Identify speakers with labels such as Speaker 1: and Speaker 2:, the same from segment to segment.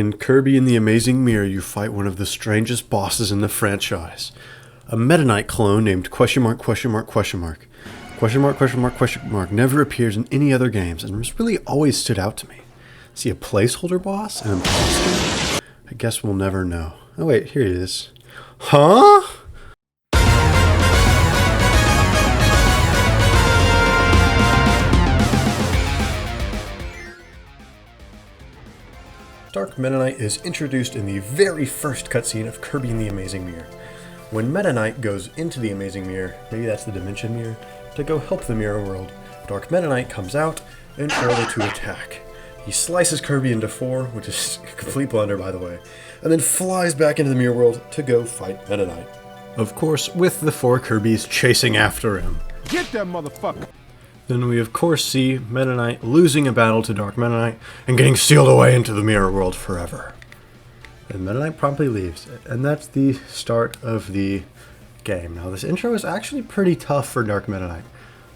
Speaker 1: In Kirby and the Amazing Mirror, you fight one of the strangest bosses in the franchise. A Meta Knight clone named question mark question mark question mark. Question mark question mark question mark never appears in any other games and has really always stood out to me. Is he a placeholder boss? An imposter? I guess we'll never know. Oh wait, here he is. Huh? Dark Meta Knight is introduced in the very first cutscene of Kirby and the Amazing Mirror. When Meta Knight goes into the Amazing Mirror, maybe that's the Dimension Mirror, to go help the Mirror World, Dark Meta Knight comes out in order to attack. He slices Kirby into four, which is a complete blunder by the way, and then flies back into the Mirror World to go fight Meta Knight. Of course, with the four Kirbys chasing after him.
Speaker 2: Get that motherfucker!
Speaker 1: Then we of course see Meta Knight losing a battle to Dark Meta Knight and getting sealed away into the Mirror World forever. And Meta Knight promptly leaves, and that's the start of the game. Now this intro is actually pretty tough for Dark Meta Knight.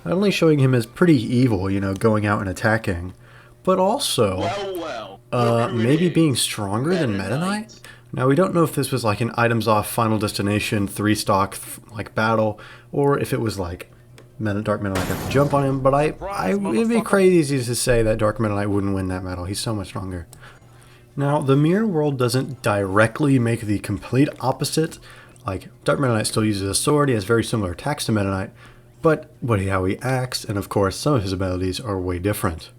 Speaker 1: Not only showing him as pretty evil, you know, going out and attacking, but also maybe being stronger than Meta Knight. Now we don't know if this was like an items off Final Destination 3-stock like battle, or if it was like Dark Meta Knight got to jump on him, but it'd be crazy to say that Dark Meta Knight wouldn't win that battle. He's so much stronger. Now, the Mirror World doesn't directly make the complete opposite. Like, Dark Meta Knight still uses a sword, he has very similar attacks to Meta Knight, but how he acts, and of course some of his abilities are way different.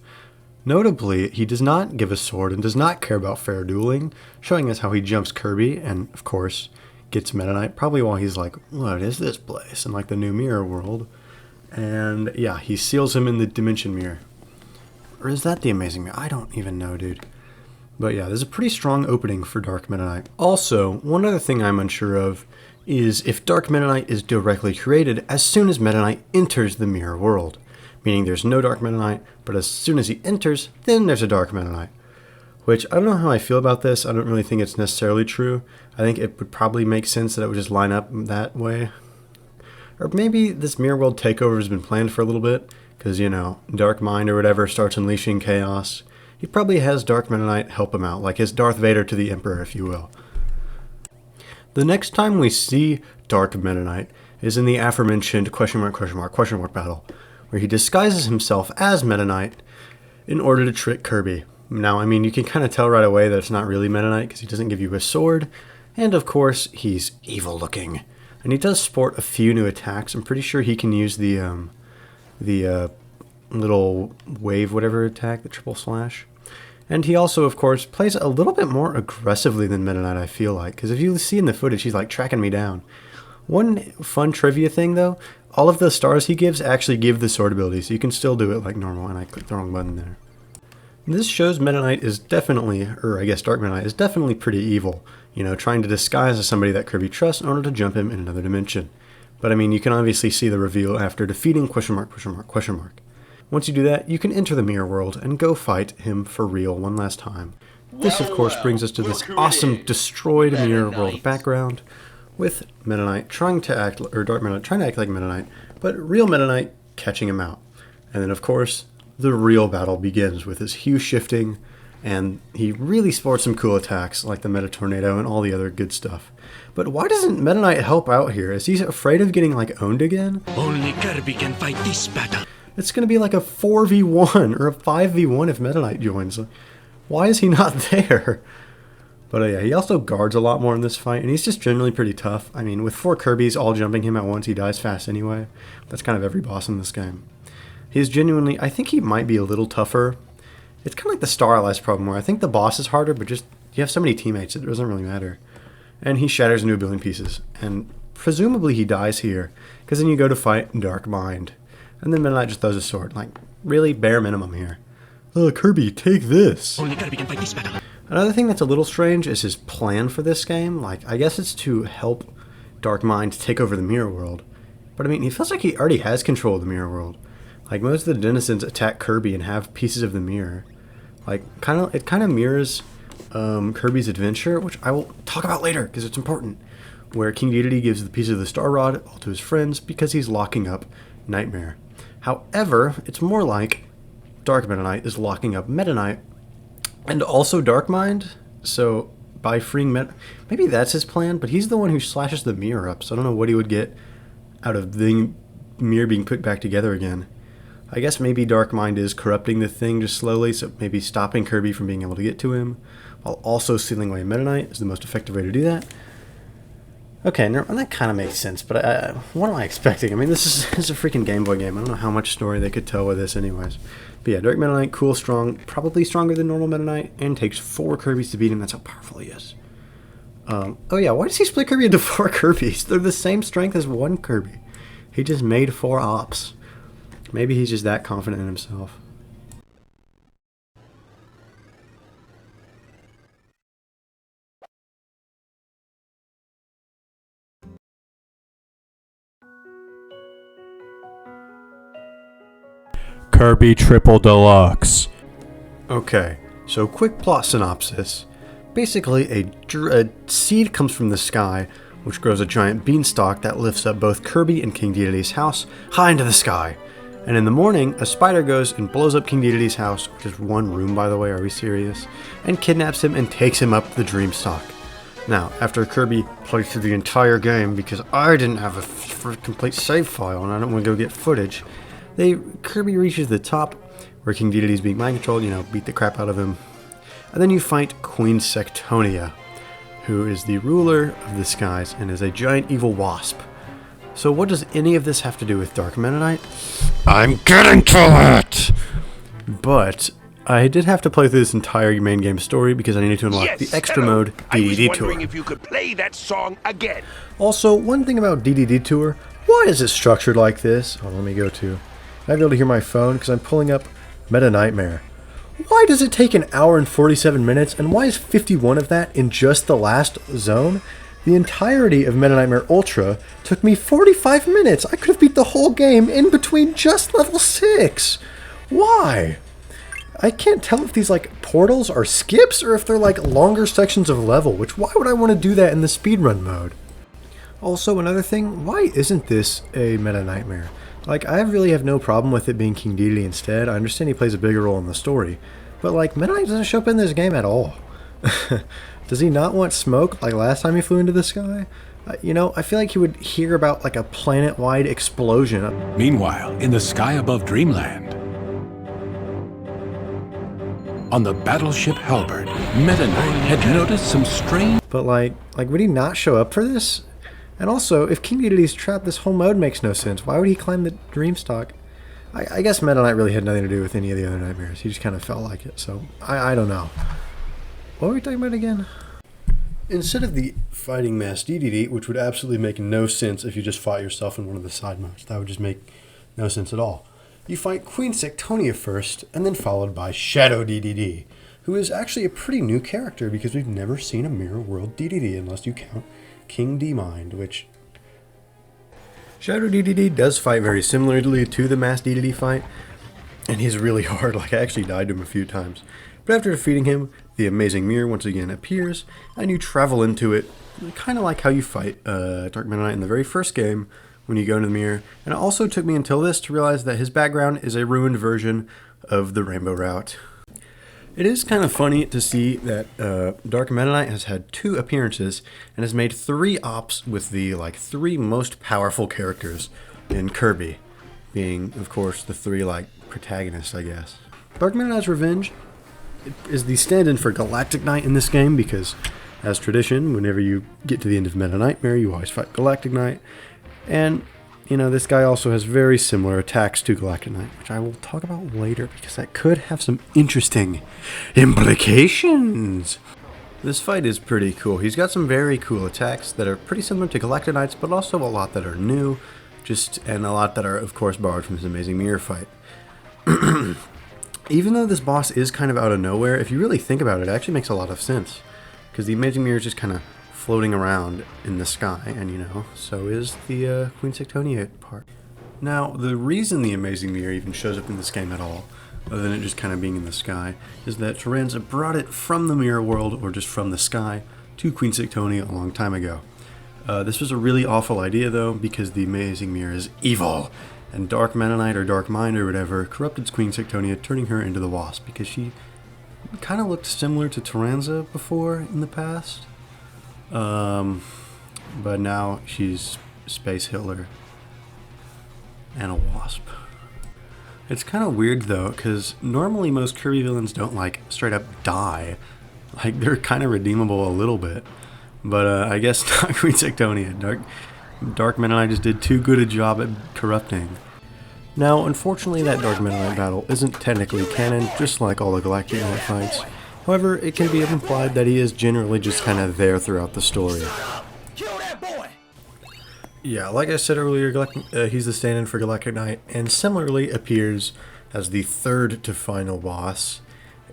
Speaker 1: Notably, he does not give a sword and does not care about fair dueling, showing us how he jumps Kirby, and of course gets Meta Knight, probably while he's like, what is this place? In like the new Mirror World. And yeah, he seals him in the Dimension Mirror. Or is that the Amazing Mirror? I don't even know, dude. But yeah, there's a pretty strong opening for Dark Meta Knight. Also, one other thing I'm unsure of is if Dark Meta Knight is directly created as soon as Meta Knight enters the Mirror World. Meaning there's no Dark Meta Knight, but as soon as he enters, then there's a Dark Meta Knight. Which, I don't know how I feel about this. I don't really think it's necessarily true. I think it would probably make sense that it would just line up that way. Or maybe this Mirror World takeover has been planned for a little bit, because, you know, Dark Mind or whatever starts unleashing chaos. He probably has Dark Meta Knight help him out, like his Darth Vader to the Emperor, if you will. The next time we see Dark Meta Knight is in the aforementioned question mark battle, where he disguises himself as Meta Knight in order to trick Kirby. Now, I mean, you can kind of tell right away that it's not really Meta Knight, because he doesn't give you a sword, and of course, he's evil looking. And he does sport a few new attacks. I'm pretty sure he can use the little wave whatever attack, the triple slash. And he also, of course, plays a little bit more aggressively than Meta Knight, I feel like. Because if you see in the footage, he's like tracking me down. One fun trivia thing, though, all of the stars he gives actually give the sword ability, so you can still do it like normal, and I clicked the wrong button there. This shows Meta Knight is definitely, or I guess Dark Meta Knight is definitely pretty evil. You know, trying to disguise as somebody that Kirby trusts in order to jump him in another dimension. But I mean, you can obviously see the reveal after defeating question mark. Once you do that, you can enter the Mirror World and go fight him for real one last time. This, of course, brings us to this awesome destroyed Mirror World background, with Meta Knight trying to act, or Dark Meta Knight trying to act like Meta Knight, but real Meta Knight catching him out. And then, of course, the real battle begins with his hue shifting, and he really sports some cool attacks like the Meta Tornado and all the other good stuff. But why doesn't Meta Knight help out here? Is he afraid of getting like owned again?
Speaker 3: Only Kirby can fight this battle.
Speaker 1: It's going to be like a 4v1 or a 5v1 if Meta Knight joins. Why is he not there? But yeah, he also guards a lot more in this fight, and he's just generally pretty tough. I mean, with 4 Kirbys all jumping him at once, he dies fast anyway. That's kind of every boss in this game. He's genuinely, I think he might be a little tougher. It's kind of like the Star Allies problem, where I think the boss is harder, but just you have so many teammates, it doesn't really matter. And he shatters into a billion pieces, and presumably he dies here, because then you go to fight Dark Mind. And then Meta Knight just throws a sword, like, really bare minimum here. Kirby, take this!
Speaker 3: Only Kirby can fight this battle.
Speaker 1: Another thing that's a little strange is his plan for this game. Like, I guess it's to help Dark Mind take over the Mirror World. But I mean, he feels like he already has control of the Mirror World. Like, most of the denizens attack Kirby and have pieces of the mirror. Like, it kind of mirrors Kirby's adventure, which I will talk about later because it's important, where King Dedede gives the piece of the Star Rod all to his friends because he's locking up Nightmare. However, it's more like Dark Meta Knight is locking up Meta Knight and also Dark Mind. So by freeing maybe that's his plan, but he's the one who slashes the mirror up, so I don't know what he would get out of the mirror being put back together again. I guess maybe Dark Mind is corrupting the thing just slowly, so maybe stopping Kirby from being able to get to him, while also sealing away Meta Knight is the most effective way to do that. Okay, that kind of makes sense, but what am I expecting? I mean, this is a freaking Game Boy game. I don't know how much story they could tell with this anyways. But yeah, Dark Meta Knight, cool, strong, probably stronger than normal Meta Knight, and takes 4 Kirbys to beat him. That's how powerful he is. Oh yeah, why does he split Kirby into 4 Kirbys? They're the same strength as 1 Kirby. He just made 4 ops. Maybe he's just that confident in himself.
Speaker 2: Kirby Triple Deluxe.
Speaker 1: Okay, so quick plot synopsis. Basically, a seed comes from the sky, which grows a giant beanstalk that lifts up both Kirby and King Dedede's house high into the sky. And in the morning, a spider goes and blows up King Dedede's house, which is 1 room, by the way, are we serious? And kidnaps him and takes him up the Dreamstalk. Now, after Kirby played through the entire game, because I didn't have a complete save file and I don't want to go get footage, Kirby reaches the top, where King Dedede's being mind controlled, beat the crap out of him. And then you fight Queen Sectonia, who is the ruler of the skies and is a giant evil wasp. So what does any of this have to do with Dark Meta Knight? I'm getting to it! But I did have to play through this entire main game story because I needed to unlock the extra mode, DDD Tour. I was wondering
Speaker 3: if you could play that song again.
Speaker 1: Also, one thing about DDD Tour, why is it structured like this? Oh, let me go to... I might be able to hear my phone because I'm pulling up Meta Nightmare. Why does it take 1 hour and 47 minutes, and why is 51 of that in just the last zone? The entirety of Meta Nightmare Ultra took me 45 minutes. I could have beat the whole game in between just level 6. Why? I can't tell if these portals are skips or if they're longer sections of level, why would I want to do that in the speedrun mode? Also, another thing, why isn't this a Meta Nightmare? I really have no problem with it being King Dedede instead. I understand he plays a bigger role in the story, but Meta Knight doesn't show up in this game at all. Does he not want smoke like last time he flew into the sky? I feel like he would hear about a planet-wide explosion.
Speaker 2: Meanwhile, in the sky above Dreamland, on the battleship Halberd, Meta Knight had noticed some strange...
Speaker 1: But would he not show up for this? And also, if King Dedede's trapped, this whole mode makes no sense. Why would he climb the Dreamstalk? I guess Meta Knight really had nothing to do with any of the other nightmares. He just kind of felt like it, so I don't know. What were we talking about again? Instead of the fighting Mass Dedede, which would absolutely make no sense if you just fought yourself in one of the side modes. That would just make no sense at all. You fight Queen Sectonia first, and then followed by Shadow Dedede, who is actually a pretty new character because we've never seen a Mirror World Dedede unless you count King D-Mind, which... Shadow Dedede does fight very similarly to the Mass Dedede fight, and he's really hard. I actually died to him a few times. But after defeating him, the amazing mirror once again appears, and you travel into it, kind of like how you fight Dark Meta Knight in the very first game when you go into the mirror. And it also took me until this to realize that his background is a ruined version of the Rainbow Route. It is kind of funny to see that Dark Meta Knight has had 2 appearances and has made 3 ops with the 3 most powerful characters in Kirby, being of course the 3 protagonists, I guess. Dark Meta Knight's Revenge is the stand-in for Galactic Knight in this game because, as tradition, whenever you get to the end of Meta Nightmare, you always fight Galactic Knight, and this guy also has very similar attacks to Galactic Knight, which I will talk about later because that could have some interesting implications. This fight is pretty cool. He's got some very cool attacks that are pretty similar to Galactic Knight's, but also a lot that are new, and a lot that are, of course, borrowed from his amazing mirror fight. Even though this boss is kind of out of nowhere, if you really think about it, it actually makes a lot of sense. Because the amazing mirror is just kind of floating around in the sky, and so is the Queen Sectonia part. Now, the reason the amazing mirror even shows up in this game at all, other than it just kind of being in the sky, is that Terenza brought it from the mirror world, or just from the sky, to Queen Sectonia a long time ago. This was a really awful idea, though, because the amazing mirror is evil, and Dark Meta Knight, or Dark Mind, or whatever, corrupted Queen Sectonia, turning her into the Wasp, because she kind of looked similar to Tyranza before in the past. But now she's Space Hitler and a wasp. It's kind of weird though, because normally most Kirby villains don't like straight up die. Like they're kind of redeemable a little bit. But I guess not Queen Sectonia. Dark Mennonite just did too good a job at corrupting. Now, unfortunately, that Dark Mennonite battle isn't technically canon, just like all the Galactic Knight fights. However, it can be implied that he is generally just kind of there throughout the story.
Speaker 3: Kill that boy!
Speaker 1: Yeah, like I said earlier, he's the stand-in for Galactic Knight, and similarly appears as the third to final boss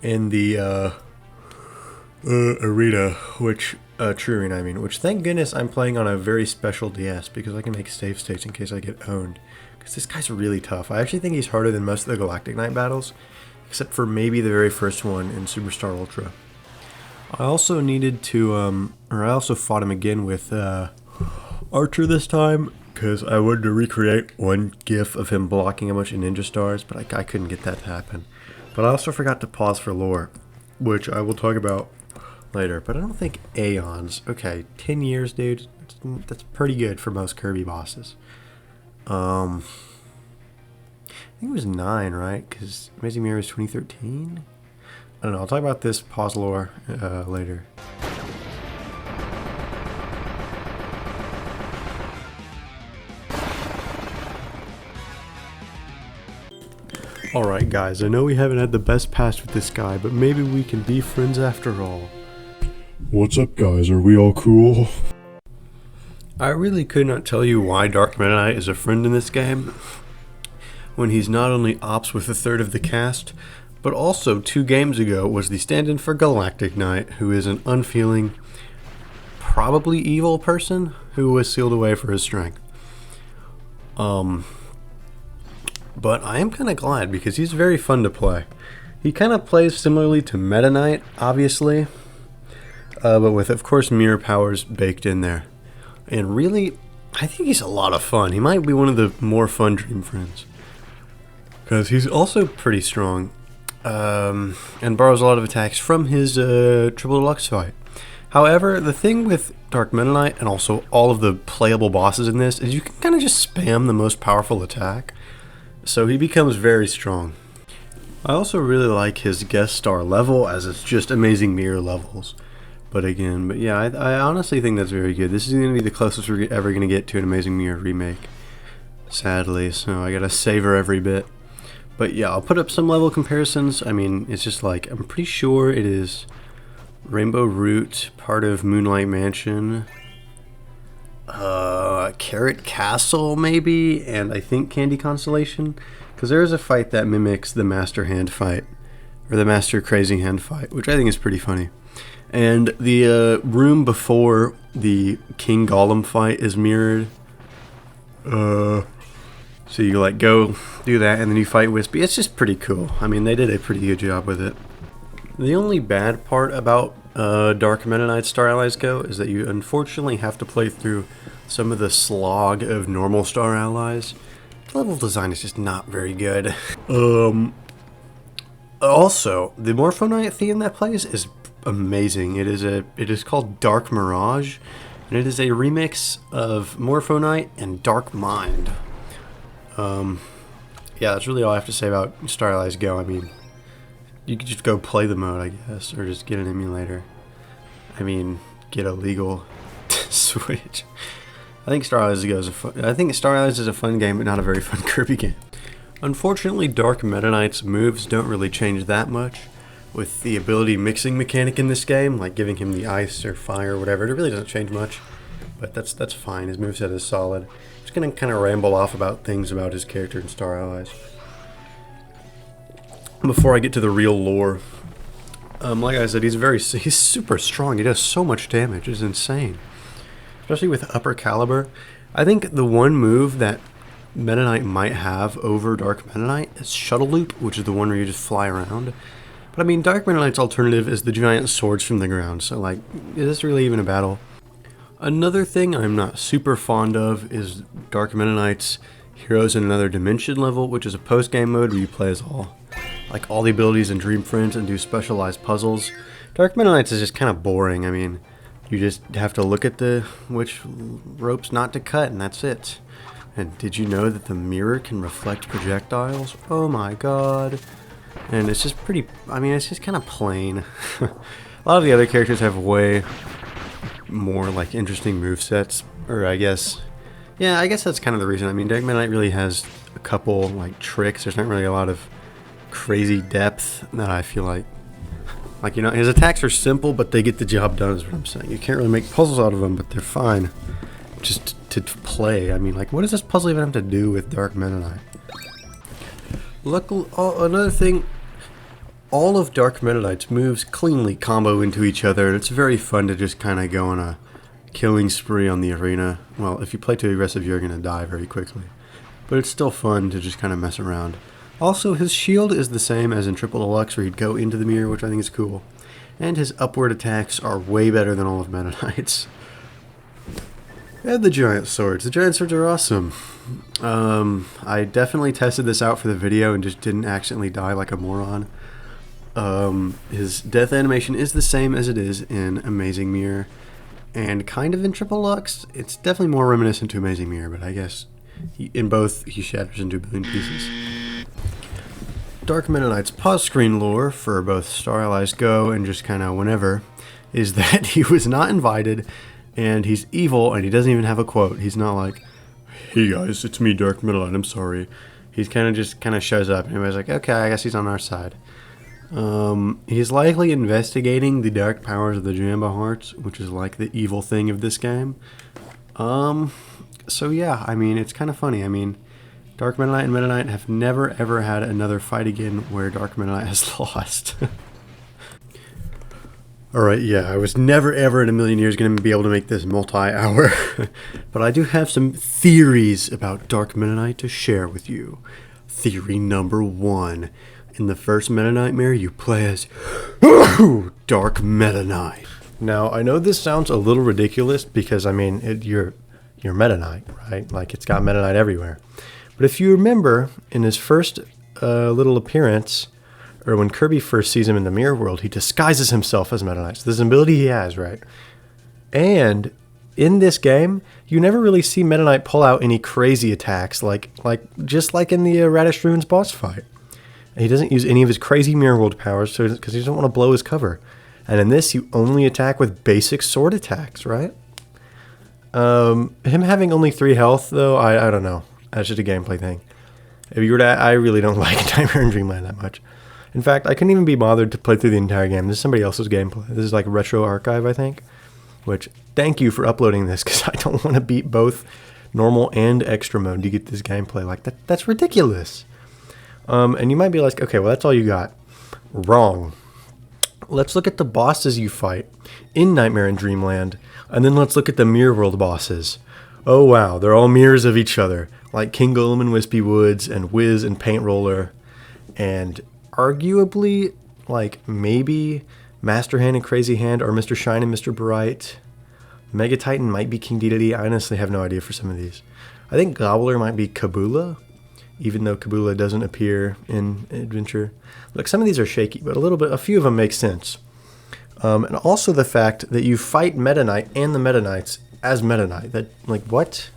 Speaker 1: in the arena, which true arena, I mean, which thank goodness I'm playing on a very special DS because I can make save states in case I get owned. Because this guy's really tough. I actually think he's harder than most of the Galactic Knight battles, except for maybe the very first one in Superstar Ultra. I also needed to, I also fought him again with Archer this time, because I wanted to recreate one gif of him blocking a bunch of ninja stars, but I couldn't get that to happen. But I also forgot to pause for lore, which I will talk about later. But I don't think Aeons. Okay, 10 years, dude. That's pretty good for most Kirby bosses. I think it was 9, right? Because Amazing Mirror was 2013? I don't know. I'll talk about this pause lore later. Alright guys, I know we haven't had the best past with this guy, but maybe we can be friends after all.
Speaker 4: What's up guys, are we all cool?
Speaker 1: I really could not tell you why Dark Mennonite is a friend in this game, when he's not only ops with a third of the cast, but also 2 games ago was the stand-in for Galactic Knight, who is an unfeeling, probably evil person who was sealed away for his strength. But I am kind of glad because he's very fun to play. He kind of plays similarly to Meta Knight, obviously, but with, of course, mirror powers baked in there. And really, I think he's a lot of fun. He might be one of the more fun Dream Friends. Because he's also pretty strong, and borrows a lot of attacks from his Triple Deluxe fight. However, the thing with Dark Mennonite, and also all of the playable bosses in this, is you can kind of just spam the most powerful attack. So he becomes very strong. I also really like his guest star level, as it's just amazing mirror levels. But yeah, I honestly think that's very good. This is going to be the closest we're ever going to get to an Amazing Mirror remake, sadly, so I gotta savor every bit. But yeah, I'll put up some level comparisons. I mean, it's just like, I'm pretty sure it is Rainbow Root, part of Moonlight Mansion, Carrot Castle maybe, and I think Candy Constellation, because there is a fight that mimics the Master Hand fight, or the Master Crazy Hand fight, which I think is pretty funny. And the room before the King Golem fight is mirrored. So you like go do that and then you fight Wispy. It's just pretty cool. I mean, they did a pretty good job with it. The only bad part about Dark Mennonite Star Allies Go is that you unfortunately have to play through some of the slog of normal Star Allies. The level design is just not very good. Also, the Morphonite theme that plays is amazing. It is called Dark Mirage, and it is a remix of Morphonite and Dark Mind. Yeah, that's really all I have to say about Star Allies Go. I mean, you could just go play the mode, I guess, or just get an emulator. I mean, get a legal Switch. I think Star Allies Go is Star Allies is a fun game, but not a very fun Kirby game. Unfortunately, Dark Meta Knight's moves don't really change that much. With the ability mixing mechanic in this game, like giving him the ice or fire or whatever, it really doesn't change much. But that's fine. His moveset is solid. I'm just gonna kind of ramble off about things about his character in Star Allies before I get to the real lore. Like I said, he's super strong. He does so much damage. It's insane, especially with upper caliber. I think the one move that Meta Knight might have over Dark Meta Knight is Shuttle Loop, which is the one where you just fly around. But I mean, Dark Meta Knight's alternative is the giant swords from the ground, so like, is this really even a battle? Another thing I'm not super fond of is Dark Meta Knight's Heroes in Another Dimension level, which is a post-game mode where you play as all like all the abilities in Dream Friends and do specialized puzzles. Dark Meta Knights is just kind of boring. I mean, you just have to look at which ropes not to cut, and that's it. And did you know that the mirror can reflect projectiles? Oh my god. And it's just pretty, I mean, it's just kind of plain. A lot of the other characters have way more, like, interesting movesets. Or I guess, yeah, I guess that's kind of the reason. I mean, Dark Meta Knight really has a couple, like, tricks. There's not really a lot of crazy depth that I feel like, you know, his attacks are simple, but they get the job done, is what I'm saying. You can't really make puzzles out of them, but they're fine. Just to play. I mean, like, what does this puzzle even have to do with Dark Meta Knight? Luckily, another thing, all of Dark Meta Knight's moves cleanly combo into each other, and it's very fun to just kind of go on a killing spree on the arena. Well, if you play too aggressive, you're going to die very quickly. But it's still fun to just kind of mess around. Also, his shield is the same as in Triple Deluxe, where he'd go into the mirror, which I think is cool. And his upward attacks are way better than all of Meta Knight's. And the giant swords. The giant swords are awesome. I definitely tested this out for the video and just didn't accidentally die like a moron. His death animation is the same as it is in Amazing Mirror. And kind of in Triple Deluxe. It's definitely more reminiscent to Amazing Mirror, but I guess in both he shatters into a billion pieces. Dark Meta Knight's pause screen lore for both Star Allies Go and just kind of whenever is that he was not invited. And he's evil, and he doesn't even have a quote. He's not like, "Hey guys, it's me, Dark Meta Knight, I'm sorry." He's kind of shows up, and everybody's like, okay, I guess he's on our side. He's likely investigating the dark powers of the Jamba Hearts, which is like the evil thing of this game. So yeah, I mean, it's kind of funny. I mean, Dark Meta Knight and Meta Knight have never ever had another fight again where Dark Meta Knight has lost. Alright, yeah, I was never ever in a million years going to be able to make this multi-hour, but I do have some theories about Dark Meta Knight to share with you. Theory number 1. In the first Meta Nightmare, you play as Dark Meta Knight. Now, I know this sounds a little ridiculous because, I mean, you're Meta Knight, right? Like, it's got Meta Knight everywhere. But if you remember, in his first little appearance, or when Kirby first sees him in the mirror world, he disguises himself as Meta Knight. So this is an ability he has, right? And in this game, you never really see Meta Knight pull out any crazy attacks, just like in the Radish Ruins boss fight. And he doesn't use any of his crazy mirror world powers because he doesn't want to blow his cover. And in this, you only attack with basic sword attacks, right? Him having only 3 health, though, I don't know. That's just a gameplay thing. If you were to, I really don't like Nightmare and Dreamland that much. In fact, I couldn't even be bothered to play through the entire game. This is somebody else's gameplay. This is like Retro Archive, I think. Which, thank you for uploading this, because I don't want to beat both normal and extra mode to get this gameplay. Like, that's ridiculous. And you might be like, okay, well, that's all you got. Wrong. Let's look at the bosses you fight in Nightmare and Dreamland, and then let's look at the Mirror World bosses. Oh, wow, they're all mirrors of each other, like King Golem and Wispy Woods, and Wiz and Paint Roller, and arguably, like, maybe Master Hand and Crazy Hand are Mr. Shine and Mr. Bright. Mega Titan might be King Dedede. I honestly have no idea for some of these. I think Gobbler might be Kabula, even though Kabula doesn't appear in Adventure. Look, some of these are shaky, but a few of them make sense. And also the fact that you fight Meta Knight and the Meta Knights as Meta Knight. That, like, what?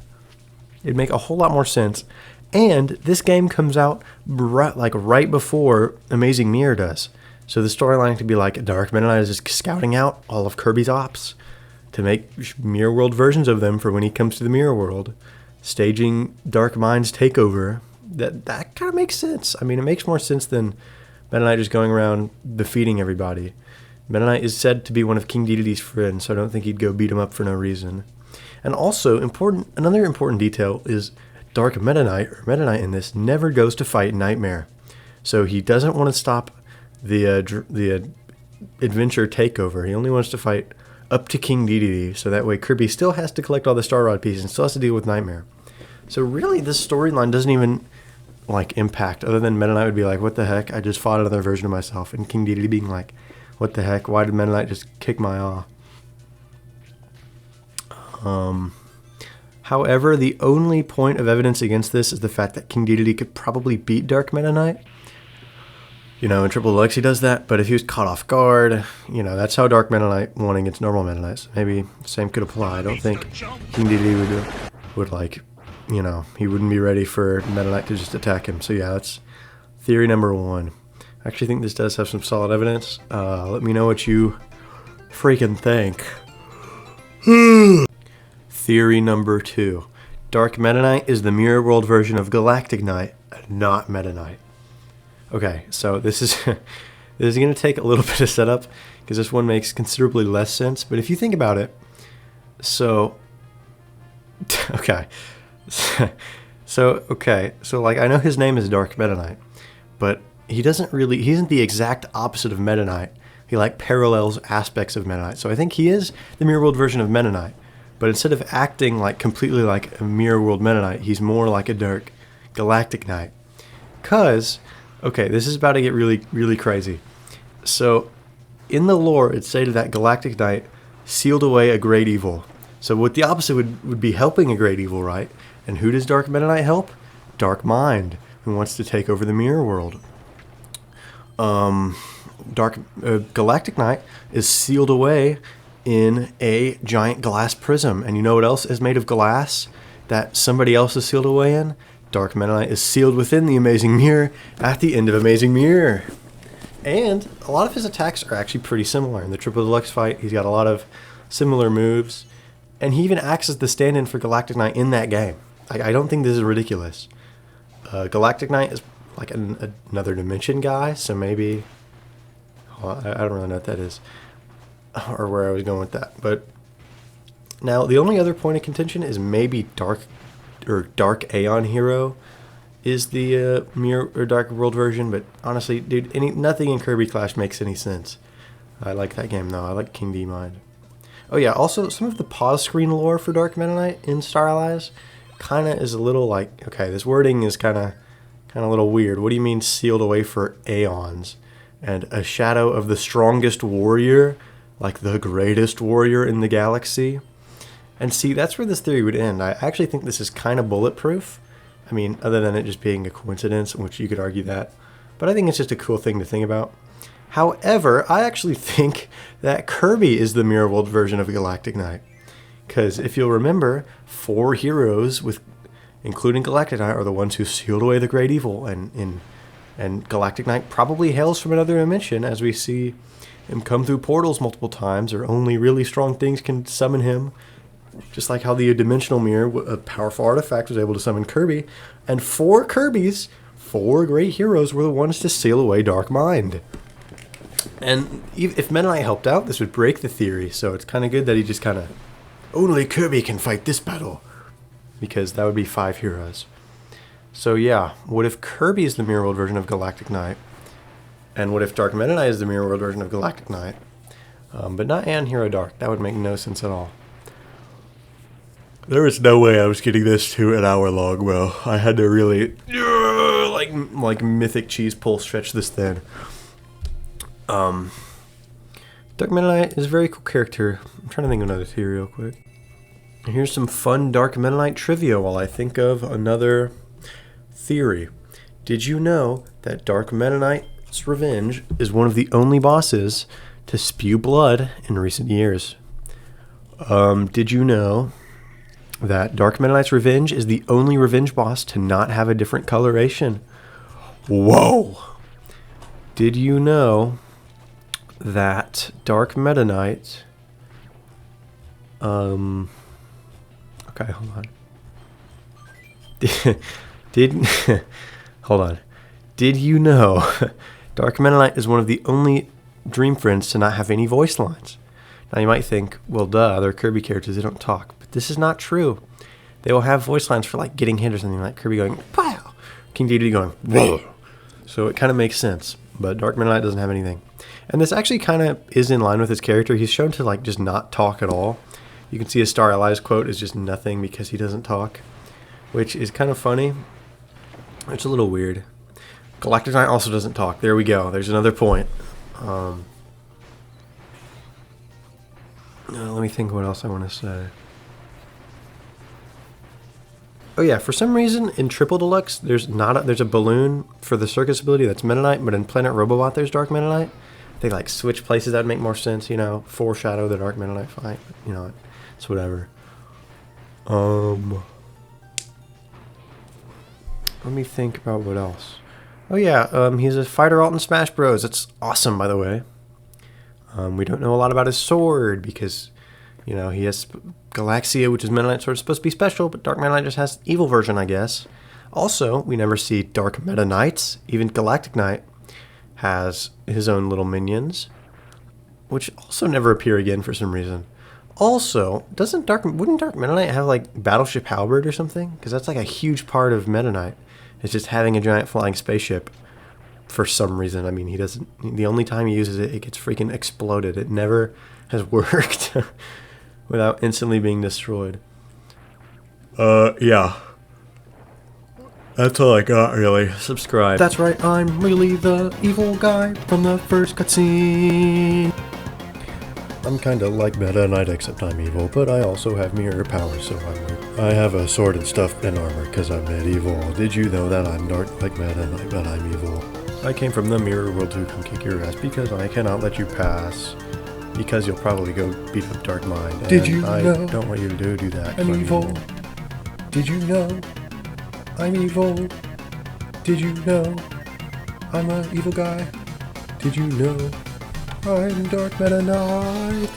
Speaker 1: It'd make a whole lot more sense. And this game comes out right before Amazing Mirror does. So the storyline could be like Dark Meta Knight is just scouting out all of Kirby's ops to make Mirror World versions of them for when he comes to the Mirror World, staging Dark Mind's takeover. That kind of makes sense. I mean, it makes more sense than Meta Knight just going around defeating everybody. Meta Knight is said to be one of King Dedede's friends, so I don't think he'd go beat him up for no reason. And also, another important detail is Dark Meta Knight, or Meta Knight in this, never goes to fight Nightmare. So he doesn't want to stop the adventure takeover. He only wants to fight up to King Dedede, so that way Kirby still has to collect all the Star Rod pieces and still has to deal with Nightmare. So really, this storyline doesn't even, like, impact, other than Meta Knight would be like, what the heck, I just fought another version of myself, and King Dedede being like, what the heck, why did Meta Knight just kick my ass? However, the only point of evidence against this is the fact that King Dedede could probably beat Dark Meta Knight. You know, in Triple Deluxe he does that, but if he was caught off guard, you know, that's how Dark Meta Knight won against normal Meta Knights. Maybe the same could apply. I don't think King DD would like, you know, he wouldn't be ready for Meta Knight to just attack him. So yeah, that's theory number 1. I actually think this does have some solid evidence. Let me know what you freaking think. Theory number 2. Dark Meta Knight is the Mirror World version of Galactic Knight, not Meta Knight. Okay, so this is going to take a little bit of setup because this one makes considerably less sense. But if you think about it, so okay, so like I know his name is Dark Meta Knight, but he isn't the exact opposite of Meta Knight. He like parallels aspects of Meta Knight. So I think he is the Mirror World version of Meta Knight. But instead of acting like completely like a Mirror World Meta Knight, he's more like a Dark Galactic Knight. Cause okay, this is about to get really, really crazy. So, in the lore, it's stated that Galactic Knight sealed away a great evil. So, what the opposite would be helping a great evil, right? And who does Dark Meta Knight help? Dark Mind, who wants to take over the Mirror World. Galactic Knight is sealed away in a giant glass prism. And you know what else is made of glass that somebody else is sealed away in? Dark Meta Knight is sealed within the Amazing Mirror at the end of Amazing Mirror. And a lot of his attacks are actually pretty similar. In the Triple Deluxe fight, he's got a lot of similar moves. And he even acts as the stand-in for Galactic Knight in that game. I don't think this is ridiculous. Galactic Knight is like another dimension guy, so maybe... Well, I don't really know what that is. Or where I was going with that. But now, the only other point of contention is maybe Dark Aeon Hero is the Mirror or Dark World version, but honestly, dude, nothing in Kirby Clash makes any sense. I like that game though. I like King D Mind. Oh yeah, also some of the pause screen lore for Dark Meta Knight in Stylize kind of is a little like, okay, this wording is kind of a little weird. What do you mean sealed away for aeons? And a shadow of the strongest warrior, like the greatest warrior in the galaxy? And see, that's where this theory would end. I actually think this is kind of bulletproof. I mean, other than it just being a coincidence, which you could argue that. But I think it's just a cool thing to think about. However, I actually think that Kirby is the Mirror World version of Galactic Knight. Because if you'll remember, 4 heroes, including Galactic Knight, are the ones who sealed away the great evil. And Galactic Knight probably hails from another dimension, as we see him come through portals multiple times, or only really strong things can summon him. Just like how the dimensional mirror, a powerful artifact, was able to summon Kirby. And 4 Kirbys, 4 great heroes, were the ones to seal away Dark Mind. And if Meta Knight helped out, this would break the theory. So it's kind of good that he just kind of, only Kirby can fight this battle. Because that would be 5 heroes. So yeah, what if Kirby is the Mirror World version of Galactic Knight? And what if Dark Meta Knight is the Mirror World version of Galactic Knight? But not Aeon Hero Dark. That would make no sense at all. There was no way I was getting this to an hour long, bro. I had to really, like mythic cheese pull stretch this thin. Dark Meta Knight is a very cool character. I'm trying to think of another theory real quick. Here's some fun Dark Meta Knight trivia while I think of another theory. Did you know that Dark Meta Knight's Revenge is one of the only bosses to spew blood in recent years? Did you know that Dark Meta Knight's Revenge is the only revenge boss to not have a different coloration? Whoa! Did you know that Dark Meta Knight... Okay, hold on. Hold on. Did you know Dark Meta Knight is one of the only Dream Friends to not have any voice lines? Now you might think, well duh, they're Kirby characters, they don't talk. But this is not true. They will have voice lines for like getting hit or something, like Kirby going, pow! King Dedede going, whoa! So it kind of makes sense. But Dark Meta Knight doesn't have anything. And this actually kind of is in line with his character. He's shown to like just not talk at all. You can see his Stylize quote is just nothing because he doesn't talk, which is kind of funny. It's a little weird. Galactic Knight also doesn't talk. There we go. There's another point. Let me think what else I want to say. Oh yeah, for some reason in Triple Deluxe there's there's a balloon for the circus ability that's Meta Knight, but in Planet Robobot there's Dark Meta Knight. They like switch places, that'd make more sense, you know, foreshadow the Dark Meta Knight fight. You know, it's whatever. Let me think about what else. Oh yeah, he's a fighter alt in Smash Bros. It's awesome, by the way. We don't know a lot about his sword because, you know, he has Galaxia, which is Meta Knight sword, supposed to be special, but Dark Meta Knight just has evil version, I guess. Also, we never see Dark Meta Knights. Even Galactic Knight has his own little minions, which also never appear again for some reason. Also, wouldn't Dark Meta Knight have like Battleship Halberd or something? Because that's like a huge part of Meta Knight. It's just having a giant flying spaceship for some reason. I mean, he doesn't. The only time he uses it, it gets freaking exploded. It never has worked without instantly being destroyed. Yeah. That's all I got, really. Subscribe. That's right, I'm really the evil guy from the first cutscene. I'm kinda like Meta Knight, except I'm evil, but I also have mirror powers, so I have a sword and stuff and armor, cause I'm medieval. Did you know that I'm dark like Meta Knight, but I'm evil? I came from the mirror world to come kick your ass because I cannot let you pass. Because you'll probably go beat up Dark Mind.
Speaker 4: Did you
Speaker 1: I
Speaker 4: know
Speaker 1: don't want you to do that.
Speaker 4: I'm evil? Did you know I'm evil? Did you know I'm an evil guy? Did you know I'm Dark Meta Knight?